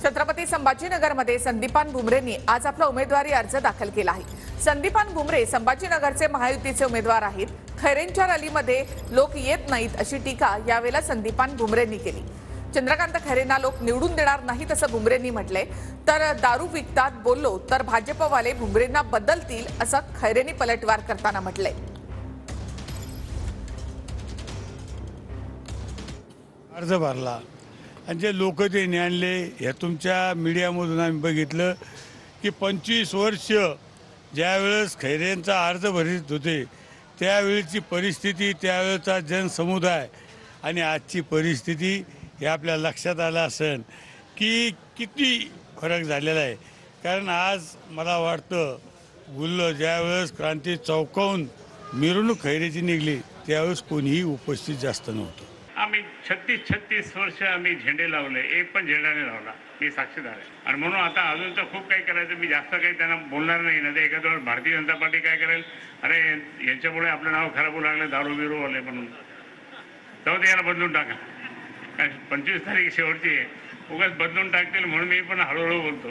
छत्रपती संभाजीनगरमध्ये संदीपान भुमरेंनी आज आपला उमेदवारी अर्ज दाखल केला आहे। संदीपान भुमरे संभाजीनगरचे महायुतीचे उमेदवार आहेत। खैरेंच्या रॅलीमध्ये लोक येत नाहीत अशी टीका यावेळेला संदीपान भुमरेंनी केली। चंद्रकांत खैरेंना लोक निवडून देणार नाहीत असं भुमरेंनी म्हटलंय। तर दारू विकतात बोललो तर भाजपवाले भुमरेंना बदलतील असं खैरेंनी पलटवार करताना म्हटलंय। अर्ज भरला आणि जे लोक ते आणले हे तुमच्या मीडियामधून आम्ही बघितलं की 25 वर्ष ज्यावेळेस खैरेंचा अर्ज भरीत होते त्यावेळेची परिस्थिती, त्यावेळेचा जनसमुदाय आणि आजची परिस्थिती हे आपल्या लक्षात आलं असेल की किती फरक झालेला आहे। कारण आज मला वाटतं गुल्ल ज्यावेळेस क्रांती चौकावून मिरवणूक खैरेची निघली त्यावेळेस कोणीही उपस्थित जास्त नव्हतं। आम्ही 36 वर्ष आम्ही झेंडे लावले, एक पण झेंडा नाही लावला, मी साक्षीदार आहे। आणि म्हणून आता अजून तर खूप काही करायचं, मी जास्त काही त्यांना बोलणार नाही ना। ते एखाद्या वेळेस भारतीय जनता पार्टी काय करेल, अरे यांच्यामुळे आपलं नाव खराब होऊ लागलं, दारू बिरू आले म्हणून, तेव्हा ते याला बदलून टाका। 25 तारीख शेवटची आहे, उगाच बदलून टाकतील म्हणून मी पण हळूहळू बोलतो।